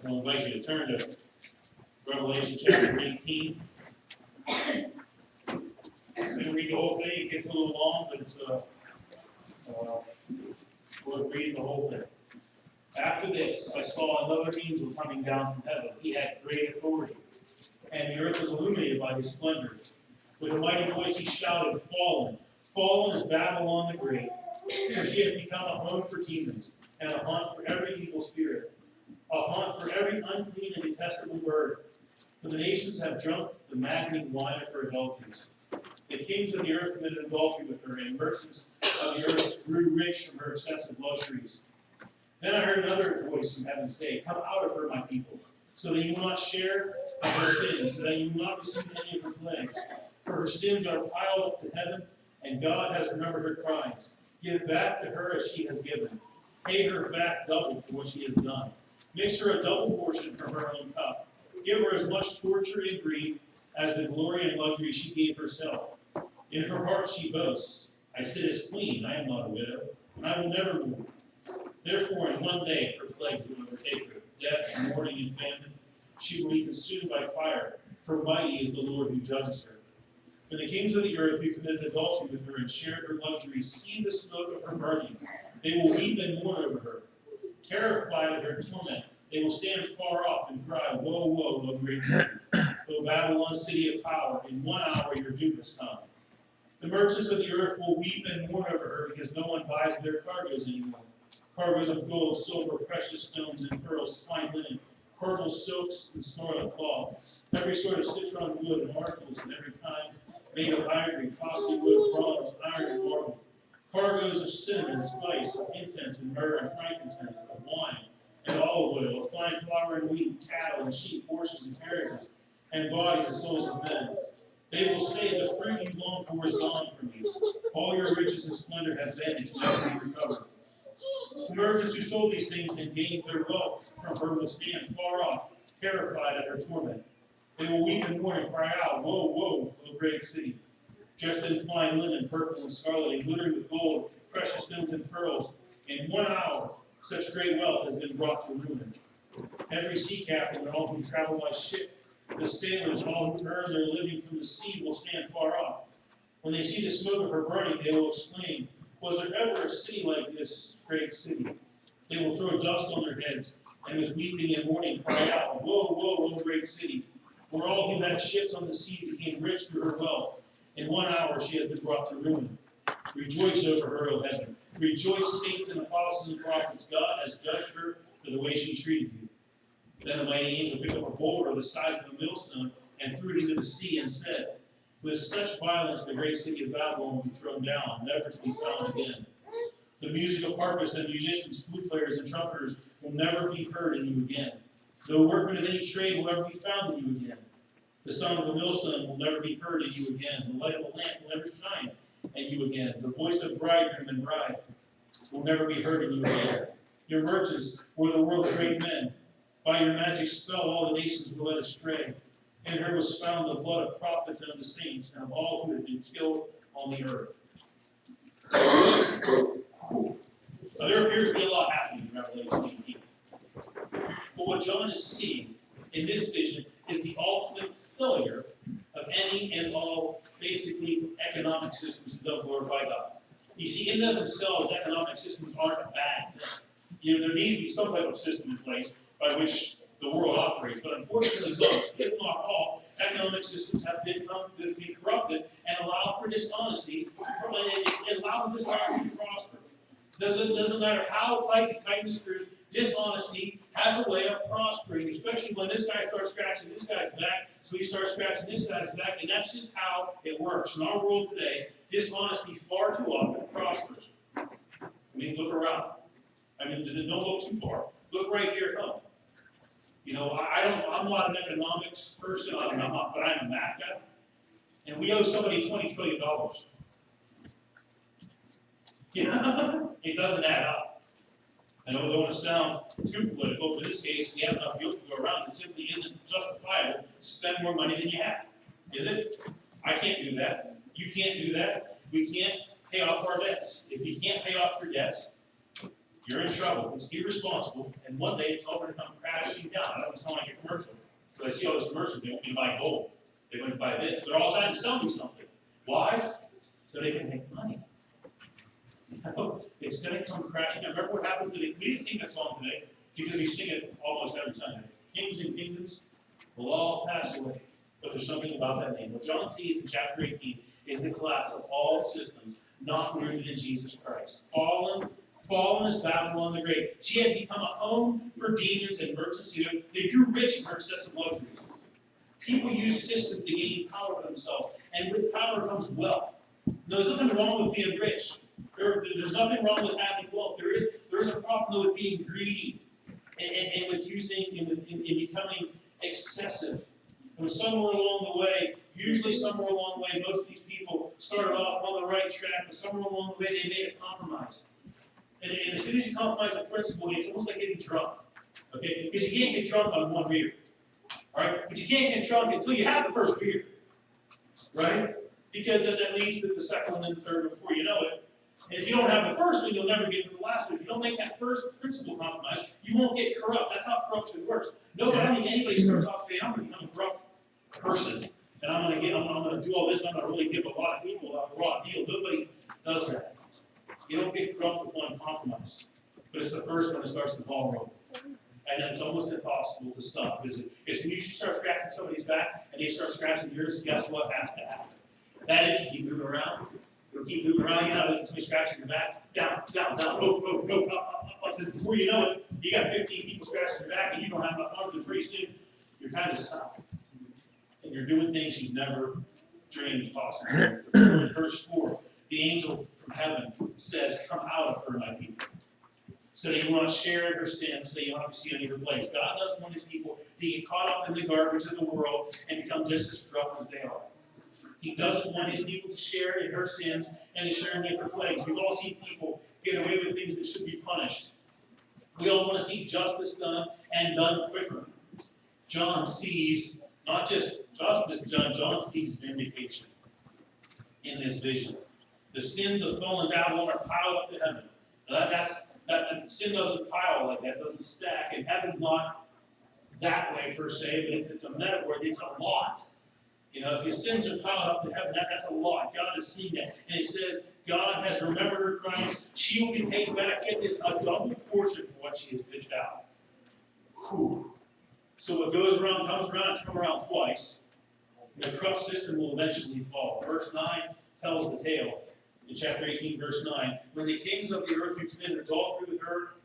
I'll invite you to turn to Revelation chapter 18. I'm going to read the whole thing. It gets a little long, but it's we'll read the whole thing. After this, I saw another angel coming down from heaven. He had great authority, and the earth was illuminated by his splendor. With a mighty voice he shouted, "Fallen! Fallen is Babylon the Great, for she has become a home for demons, and a haunt for every evil spirit, a haunt for every unclean and detestable bird. For the nations have drunk the maddening wine of her adulteries. The kings of the earth committed adultery with her, and merchants of the earth grew rich from her excessive luxuries. Then I heard another voice from heaven say, 'Come out of her, my people, so that you will not share in her sins, so that you will not receive any of her plagues. For her sins are piled up to heaven, and God has remembered her crimes. Give back to her as she has given. Pay her back double for what she has done. Mix her a double portion from her own cup. Give her as much torture and grief as the glory and luxury she gave herself. In her heart she boasts, I sit as queen, I am not a widow, and I will never rule. Therefore in one day her plagues will overtake her, death, and mourning, and famine. She will be consumed by fire, for mighty is the Lord who judges her. When the kings of the earth who committed adultery with her and shared her luxuries see the smoke of her burning, they will weep and mourn over her. Terrified of her torment, they will stand far off and cry, Woe, woe, O great city, O Babylon, city of power, in 1 hour your doom has come. The merchants of the earth will weep and mourn over her because no one buys their cargoes anymore. Cargoes of gold, silver, precious stones, and pearls, fine linen, purple silks, and scarlet cloth, every sort of citron wood and articles of every kind, made of ivory, costly wood, bronze, iron, and marble. Cargoes of cinnamon, spice, of incense, and myrrh, and frankincense, of wine, and olive oil, of fine flour and wheat, cattle and sheep, horses and carriages, and bodies and souls of men. They will say, the fruit you long for is gone from you. All your riches and splendor have vanished, never to be recovered. The merchants who sold these things and gained their wealth from her will stand far off, terrified at her torment. They will weep and mourn and cry out, Woe, woe, O great city, dressed in fine linen, purple and scarlet, and glittering with gold, precious stones and pearls. In 1 hour, such great wealth has been brought to ruin. Every sea captain and all who travel by ship, the sailors and all who earn their living from the sea will stand far off. When they see the smoke of her burning, they will exclaim, Was there ever a city like this great city? They will throw dust on their heads, and with weeping and mourning cry out, Woe, woe, O great city, where all who had ships on the sea became rich through her wealth. In 1 hour she has been brought to ruin. Rejoice over her, O heaven. Rejoice, saints and apostles and prophets. God has judged her for the way she treated you. Then a mighty angel picked up a boulder the size of a millstone and threw it into the sea and said, With such violence the great city of Babylon will be thrown down, never to be found again. The music of harpists and musicians, flute players and trumpeters will never be heard in you again. No workman of any trade will ever be found in you again. The sound of the millstone will never be heard in you again. The light of a lamp will never shine in you again. The voice of bridegroom and bride will never be heard in you again. Your merchants were the world's great men. By your magic spell all the nations were led astray. In her was found the blood of prophets and of the saints, and of all who had been killed on the earth. Now, there appears to be a lot happening in Revelation 18. But what John is seeing in this vision is the ultimate failure of any and all, basically, economic systems that don't glorify God. You see, in and of themselves, economic systems aren't a bad thing. There needs to be some type of system in place by which the world operates. But unfortunately, most, if not all, economic systems have been corrupted and allow for dishonesty. It allows dishonesty to prosper. Doesn't matter how tight you tighten the screws, dishonesty has a way of prospering, especially when this guy starts scratching this guy's back, so he starts scratching this guy's back, and that's just how it works. In our world today, dishonesty far too often prospers. I mean, look around. Don't look too far. Look right here at home. I'm not an economics person, but I'm a math guy. And we owe somebody $20 trillion. It doesn't add up. I don't want to sound too political, but in this case, we have enough bills to go around. It simply isn't justifiable to spend more money than you have. Is it? I can't do that. You can't do that. We can't pay off our debts. If you can't pay off your debts, You're in trouble. It's irresponsible. And one day it's all going to come crashing down. I don't sound like a commercial. But I see all those commercials. They want me to buy gold. They want to buy this. They're all trying to sell me something. Why? So they can make money. It's going to come crashing down. Remember what happens today? We didn't sing that song today because we sing it almost every Sunday. Kings and kingdoms will all pass away. But there's something about that name. What John sees in chapter 18 is the collapse of all systems not rooted in Jesus Christ. Fallen is Babylon the Great. She had become a home for demons and merchants who they grew rich in her excessive luxuries. People use systems to gain power for themselves, and with power comes wealth. Now, there's nothing wrong with being rich. There's nothing wrong with having wealth. There is a problem with being greedy and with using and becoming excessive. And somewhere along the way, usually somewhere along the way, most of these people started off on the right track, but somewhere along the way they made a compromise. And as soon as you compromise a principle, it's almost like getting drunk. Okay? Because you can't get drunk on one beer. Alright? But you can't get drunk until you have the first beer. Right? Because that leads to the second one and the third one before you know it. And if you don't have the first one, you'll never get to the last one. If you don't make that first principle compromise, you won't get corrupt. That's how corruption works. I don't think anybody starts off saying, I'm going to become a corrupt person. And I'm going to do all this. I'm going to really give a lot of people a raw deal. Nobody does that. You don't get corrupt with one compromise. But it's the first one that starts the ball rolling. And it's almost impossible to stop. Because as soon as you start scratching somebody's back and they start scratching yours, guess what has to happen? That itch will keep moving around. It'll keep moving around. You know, there's somebody scratching your back. Down, up. And before you know it, you got 15 people scratching your back and you don't have enough arms. And pretty soon, you're kind of stuck. And you're doing things you've never dreamed possible. In verse 4, the angel from heaven says, come out of her, my people. So that you want to share in her sins, so you don't have to see any of her plagues. God doesn't want his people to get caught up in the garbage of the world and become just as corrupt as they are. He doesn't want his people to share in her sins and to share in her plagues. We've all seen people get away with things that should be punished. We all want to see justice done and done quicker. John sees not just justice done, John sees vindication in this vision. The sins of fallen Babylon are piled up to heaven. Now that sin doesn't pile like that, doesn't stack, and heaven's not that way per se, but it's a metaphor, it's a lot. You know, if your sins are piled up to heaven, that's a lot. God is seeing that. And he says, God has remembered her crimes. She will be paid back, get this, a double portion for what she has dished out. Whew. So what goes around comes around, it's come around twice. The corrupt system will eventually fall. Verse 9 tells the tale. In chapter 18, verse 9, when the kings of the earth who committed adultery with her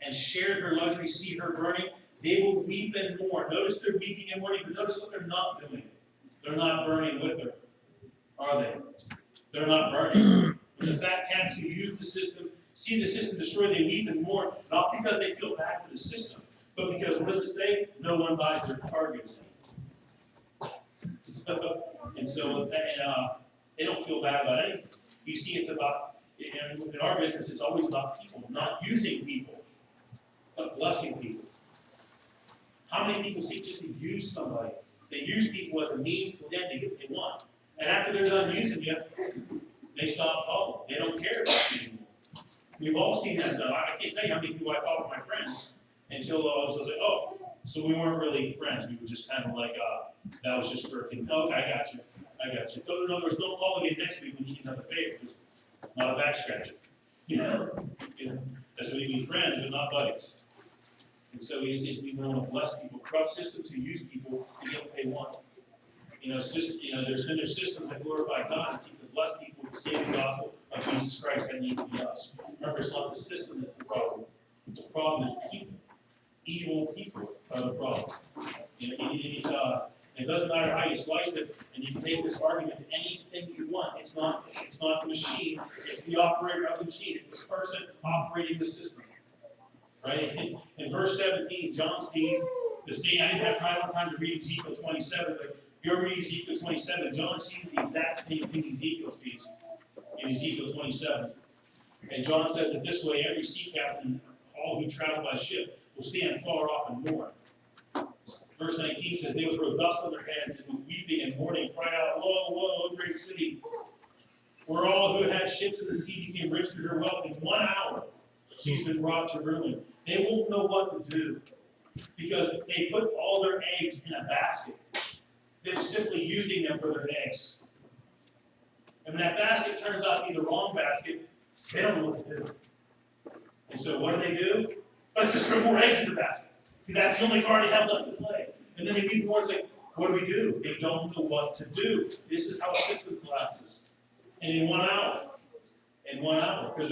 and shared her luxury see her burning, they will weep and mourn. Notice they're weeping and mourning, but notice what they're not doing. They're not burning with her, are they? They're not burning. When the fat cats who use the system see the system destroyed, they weep and mourn, not because they feel bad for the system, but because, what does it say? No one buys their targets. So they don't feel bad about anything. You see, it's about, in our business, it's always about people, not using people, but blessing people. How many people seek just to use somebody? They use people as a means to them to get what they want. And after they're done using you, they stop calling. They don't care about you anymore. We've all seen that done. I can't tell you how many people I thought were my friends until I was like, oh, so we weren't really friends. We were just kind of like, that was just for, okay, I got you. In other words, don't call again next week when you need another favor, because not a back scratcher. You know? That's why we be friends, but not buddies. And so we want to bless people. Corrupt systems who use people to get what they want. There's systems that glorify God and seek to bless people with the saving gospel of Jesus Christ that need to be us. Remember, it's not the system that's the problem. The problem is people. Evil people are the problem. It doesn't matter how you slice it, and you can take this argument to anything you want. It's not the machine, it's the operator of the machine, it's the person operating the system. Right? In verse 17, John sees the same. I didn't have time to read Ezekiel 27, but if you're reading Ezekiel 27, John sees the exact same thing Ezekiel sees in Ezekiel 27. And John says that this way, every sea captain, all who travel by ship, will stand far off and mourn. Verse 19 says, they will throw dust on their heads and with weeping and mourning cry out, woe, woe, great city, where all who had ships in the sea became rich through her wealth in 1 hour. She's been brought to ruin. They won't know what to do because they put all their eggs in a basket. They're simply using them for their eggs. And when that basket turns out to be the wrong basket, they don't know what to do. And so what do? Let's just throw more eggs in the basket. Because that's the only card they have left to play. And then they beat more, it's like, what do? They don't know what to do. This is how a system collapses. And in 1 hour, because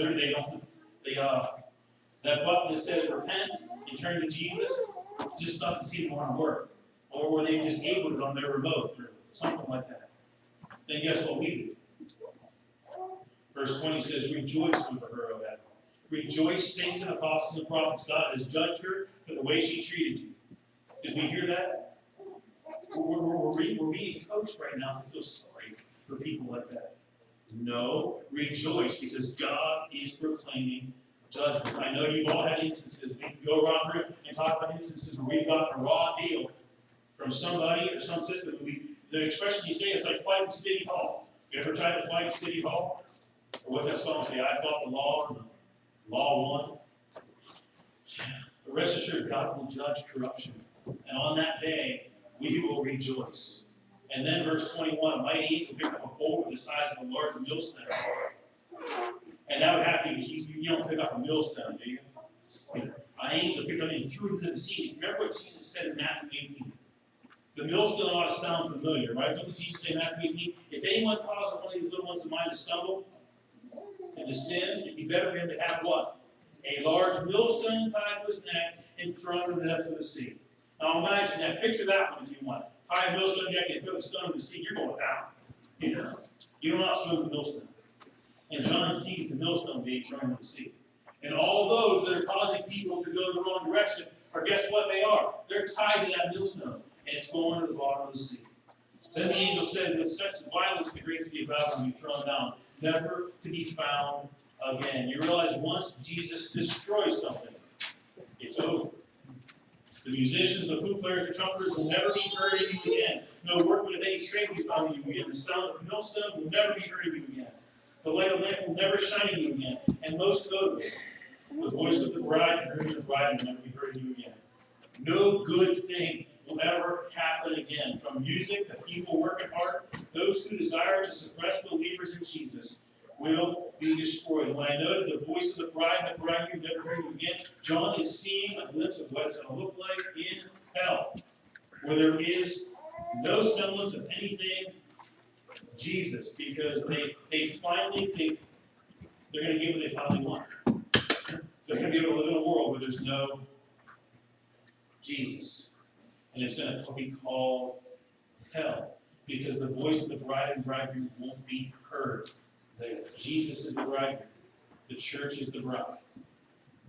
that button that says repent and turn to Jesus just doesn't seem to want to work. Or they disabled it on their remote or something like that. Then guess what we do? Verse 20 says, rejoice over her, O heaven. Rejoice, saints and apostles and prophets. God has judged her for the way she treated you. Did we hear that? We're being coached right now to feel sorry for people like that. No, rejoice because God is proclaiming judgment. I know you've all had instances. We can go around here and talk about instances where we've got a raw deal from somebody or some system. The expression you say is like fighting City Hall. You ever tried to fight City Hall? Or what's that song say? I fought the law and the law won. But rest assured, God will judge corruption. And on that day, we will rejoice. And then verse 21, a mighty angel picked up a boulder the size of a large millstone. And that would have to be, you don't pick up a millstone, do you? An angel picked it up and threw it into the sea. Remember what Jesus said in Matthew 18? The millstone ought to sound familiar, right? What did Jesus say in Matthew 18? If anyone causes one of these little ones of mine to stumble and to sin, it'd be better for him to have what? A large millstone tied to his neck and thrown into the depths of the sea. Now imagine that. Picture that one if you want. Tie a millstone neck and throw the stone in the sea, you're going down. You do not swim the millstone. And John sees the millstone being thrown into the sea. And all those that are causing people to go the wrong direction are, guess what they are? They're tied to that millstone. And it's going to the bottom of the sea. Then the angel said, with such violence the grace of the about will be thrown down, never to be found again. You realize once Jesus destroys something, it's over. The musicians, the flute players, the trumpeters will never be heard of you again. No workman of any trade will be found in you again. The sound of the millstone will never be heard of you again. The light of lamp will never shine in you again. And most notably, the voice of the bride and the bride will never be heard of you again. No good thing will ever happen again. From music to people working hard, those who desire to suppress believers in Jesus will be destroyed. And when I noted the voice of the bride and the bridegroom never heard you again, John is seeing a glimpse of what it's going to look like in hell, where there is no semblance of anything Jesus, because they're going to get what they finally want. They're going to be able to live in a world where there's no Jesus. And it's going to be called hell, because the voice of the bride and bridegroom won't be heard there. Jesus is the bridegroom. The church is the bride.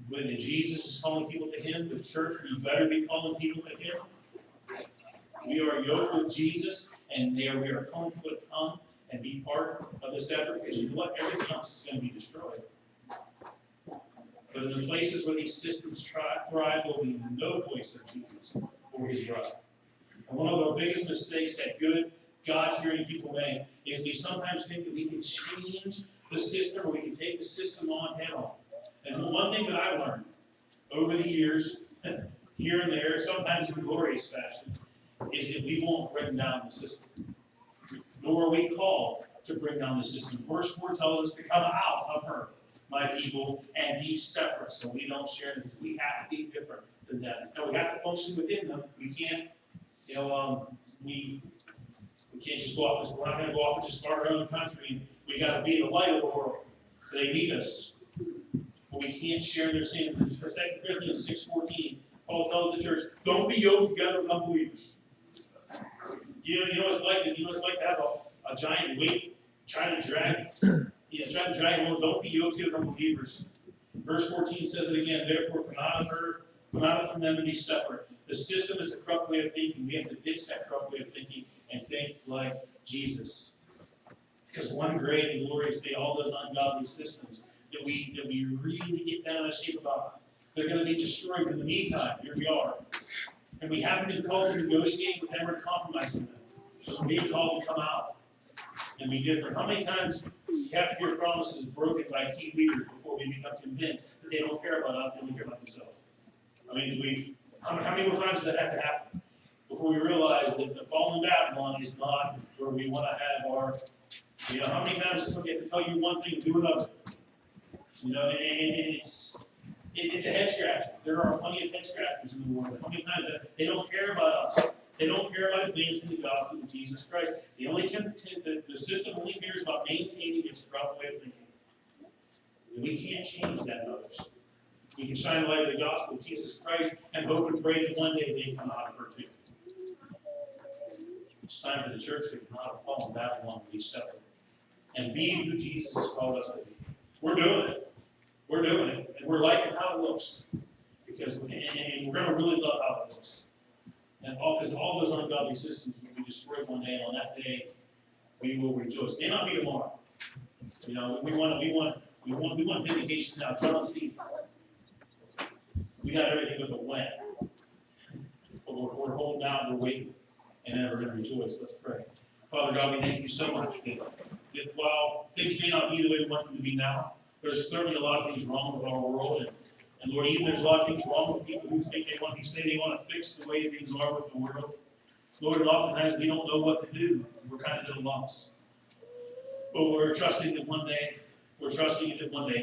When Jesus is calling people to him, the church, we better be calling people to him. We are yoked with Jesus, and we are calling people to come and be part of this effort, because you know what? Everything else is going to be destroyed. But in the places where these systems thrive, there will be no voice of Jesus or his bride. And one of the biggest mistakes that good, God-fearing people make is they sometimes think that we can change the system, or we can take the system on head on. And one thing that I've learned over the years, here and there, sometimes in glorious fashion, is that we won't bring down the system. Nor are we called to bring down the system. Verse 4 tells us to come out of her, my people, and be separate, so we don't share this. We have to be different than them. Now we have to function within them. We can't, we can't just go off. We're not going to go off and just start our own country. We got to be the light of the world. They need us, but we can't share their sins. And for 2 Corinthians 6:14, Paul tells the church, "Don't be yoked together with unbelievers." You know what it's like to have a giant weight trying to drag. Trying to drag along. Don't be yoked together with unbelievers. Verse 14 says it again. Therefore, come out from them and be separate. The system is a corrupt way of thinking. We have to ditch that corrupt way of thinking and think like Jesus. Because one great and glorious day, all those ungodly systems that we really get down in shape about, they're going to be destroyed. In the meantime, here we are. And we haven't been called to negotiate with them or compromise with them. We're being called to come out and be different. How many times We have to hear promises broken by key leaders before we become convinced that they don't care about us, they don't care about themselves. I mean, how many more times does that have to happen before we realize that the fallen Babylon is not where we want to have our, how many times does somebody have to tell you one thing and do another? And it's a head scratcher. There are plenty of head scratchers in the world. How many times that they don't care about us? They don't care about advancing the gospel of Jesus Christ. The system only cares about maintaining its corrupt way of thinking. And we can't change that in others. We can shine the light of the gospel of Jesus Christ and hope and pray that one day they come out of her too. It's time for the church to come out of fallen Babylon and be separate and be who Jesus has called us to be. We're doing it. We're doing it. And we're liking how it looks. Because we're going to really love how it looks. And because all those ungodly systems will be destroyed one day, and on that day we will rejoice. May not be tomorrow. We want vindication now. Drought season. We got everything but the when. But we're holding out, we're waiting, and then we're going to rejoice. Let's pray. Father God, we thank you so much that while things may not be the way we want them to be now, there's certainly a lot of things wrong with our world. And Lord, even there's a lot of things wrong with people who think they want to fix the way things are with the world. Lord, and oftentimes we don't know what to do. We're kind of at a loss. But we're trusting that one day,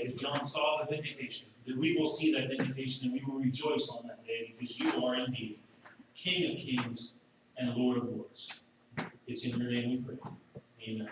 as John saw the vindication, that we will see that vindication and we will rejoice on that day because you are indeed King of kings and Lord of lords. It's in your name we pray. Amen.